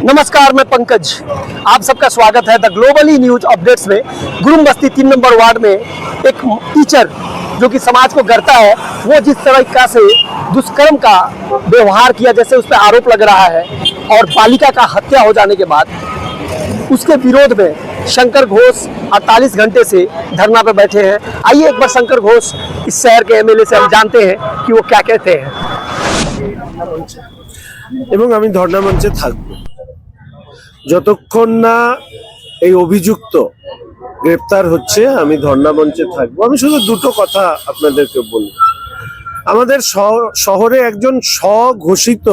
नमस्कार, मैं पंकज। आप सबका स्वागत है द ग्लोबली न्यूज अपडेट्स में। गुरुम बस्ती 3 नंबर वार्ड में एक टीचर जो कि समाज को गढ़ता है, वो जिस तरीका से दुष्कर्म का व्यवहार किया, जैसे उस पर आरोप लग रहा है, और बालिका का हत्या हो जाने के बाद उसके विरोध में शंकर घोष 48 घंटे से धरना पे बैठे हैं। आइए एक बार शंकर घोष, इस शहर के एमएलए, से हम जानते हैं कि वो क्या कहते हैं। এবং আমি ধর্ণা মঞ্চে থাকব যতক্ষণ না এই অভিযুক্ত গ্রেফতার হচ্ছে। আমি ধর্ণা মঞ্চে থাকবো। আমি শুধু দুটো কথা আপনাদেরকে বলবো। আমাদের শহরে একজন স্বঘোষিত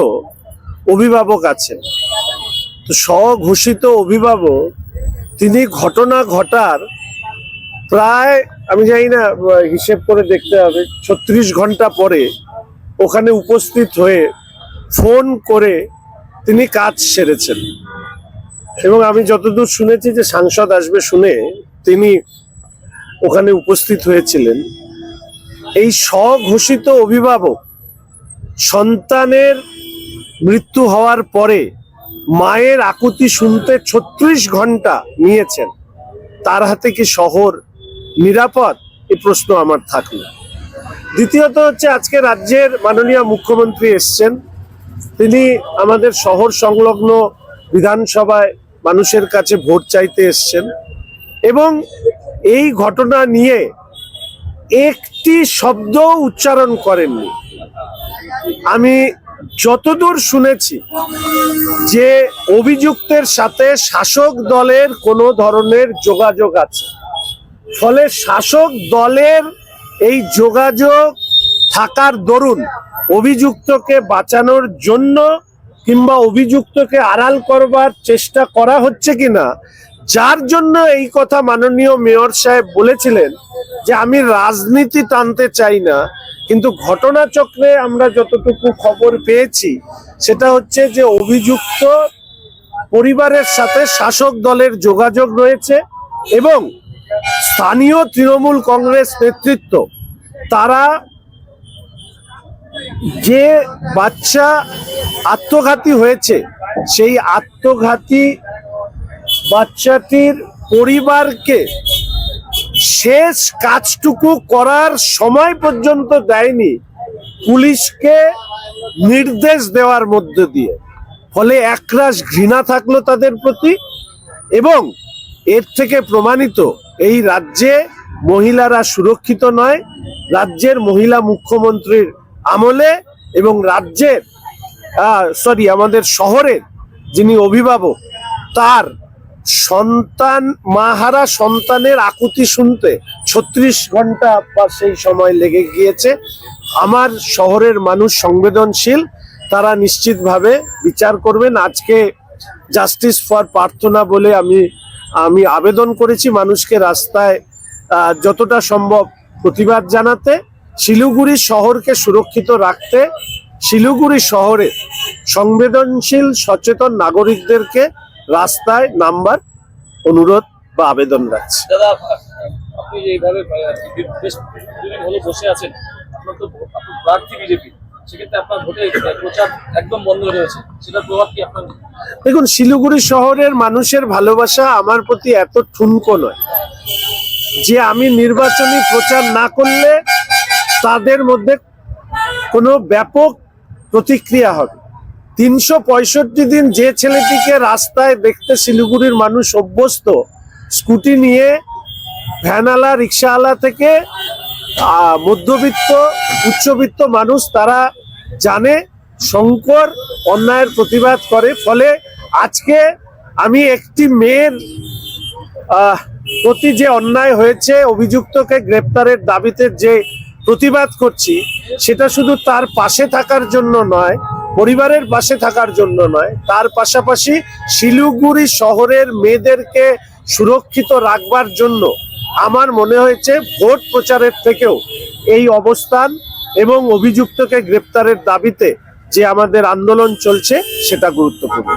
অভিভাবক আছেন। তো স্বঘোষিত অভিভাবক তিনি ঘটনা ঘটার প্রায়, আমি জানি না, হিসেব করে দেখতে হবে, 36 ঘন্টা পরে ওখানে উপস্থিত হয়ে ফোন করে তিনি কাজ সেরেছেন। এবং আমি যতদূর শুনেছি যে সাংসদ আসবে শুনে তিনি ওখানে উপস্থিত হয়েছিলেন। এই স্বঘোষিত অভিভাবক সন্তানের মৃত্যু হওয়ার পরে মায়ের আকুতি শুনতে 36 ঘন্টা নিয়েছেন। তার হাতে কি শহর নিরাপদ? এই প্রশ্ন আমার থাকলো। দ্বিতীয়ত হচ্ছে, আজকে রাজ্যের মাননীয় মুখ্যমন্ত্রী এসছেন। তিনি আমাদের শহর সংলগ্ন বিধানসভায় মানুষের কাছে ভোট চাইতে এসছেন এবং এই ঘটনা নিয়ে একটি শব্দ উচ্চারণ করেননি। আমি যতদূর শুনেছি যে অভিযুক্তের সাথে শাসক দলের কোনো ধরনের যোগাযোগ আছে, ফলে শাসক দলের এই যোগাযোগ থাকার দরুন অভিযুক্তকে বাঁচানোর জন্য কিংবা অভিযুক্তকে আড়াল করবার চেষ্টা করা হচ্ছে কিনা, যার জন্য এই কথা মাননীয় মেয়র সাহেব বলেছিলেন যে আমি রাজনীতি টানতে চাই না, কিন্তু ঘটনাচক্রে আমরা যতটুকু খবর পেয়েছি সেটা হচ্ছে যে অভিযুক্ত পরিবারের সাথে শাসক দলের যোগাযোগ রয়েছে এবং স্থানীয় তৃণমূল কংগ্রেস নেতৃত্ব তারা যে বাচ্চা আত্মঘাতী হয়েছে সেই আত্মঘাতী বাচ্চাটির পরিবারকে শেষ কাজটুকু করার সময় পর্যন্ত দেয়নি পুলিশকে নির্দেশ দেওয়ার মধ্য দিয়ে। ফলে একরাশ ঘৃণা থাকলো তাদের প্রতি এবং এর থেকে প্রমাণিত এই রাজ্যে মহিলারা সুরক্ষিত নয়। রাজ্যের মহিলা মুখ্যমন্ত্রীর আমলে এবং রাজ্যের আমাদের শহরের যিনি অভিভাবক, তার সন্তান, মাহারা সন্তানের আকুতি শুনতে 36 ঘন্টা বা সেই সময় লেগে গিয়েছে। আমার শহরের মানুষ সংবেদনশীল, তারা নিশ্চিতভাবে বিচার করবেন। আজকে জাস্টিস ফর প্রার্থনা বলে আমি আবেদন করেছি মানুষকে রাস্তায় যতটা সম্ভব প্রতিবাদ জানাতে, শিলিগুড়ি শহরকে সুরক্ষিত রাখতে, শিলিগুড়ি শহরে সংবেদনশীল সচেতন নাগরিকদেরকে রাস্তায় নামবার অনুরোধ বা আবেদন রাখছি। দাদা, আপনি এইভাবে বসে আছেন, আপনার তো প্রার্থী বিজেপি, সেক্ষেত্রে আপনার ভোটে প্রচার একদম বন্ধ রয়েছে, সেটার প্রভাব কি আপনার? দেখুন, শিলিগুড়ি শহরের মানুষের ভালোবাসা আমার প্রতি এত ঠুনকো নয় যে আমি নির্বাচনী প্রচার না করলে তাদের মধ্যে কোনো ব্যাপক প্রতিক্রিয়া হবে। 365 দিন যে ছেলেটিকে রাস্তায় দেখতে শিলিগুড়ির মানুষ অভ্যস্ত, স্কুটি নিয়ে ভ্যানওয়ালা, রিক্সাওয়ালা থেকে মধ্যবিত্ত, উচ্চবিত্ত মানুষ, তারা জানে শঙ্কর অন্যায়ের প্রতিবাদ করে। ফলে আজকে আমি একটি মেয়ের প্রতি যে অন্যায় হয়েছে, অভিযুক্তকে গ্রেপ্তারের দাবিতে যে প্রতিবাদ করছি, সেটা শুধু তার পাশে থাকার জন্য নয়, পরিবারের পাশে থাকার জন্য নয়, তার পাশাপাশি শিলিগুড়ি শহরের মেয়েদেরকে সুরক্ষিত রাখবার জন্য আমার মনে হয়েছে ভোট প্রচারের থেকেও এই অবস্থান এবং অভিযুক্তকে গ্রেপ্তারের দাবিতে যে আমাদের আন্দোলন চলছে সেটা গুরুত্বপূর্ণ।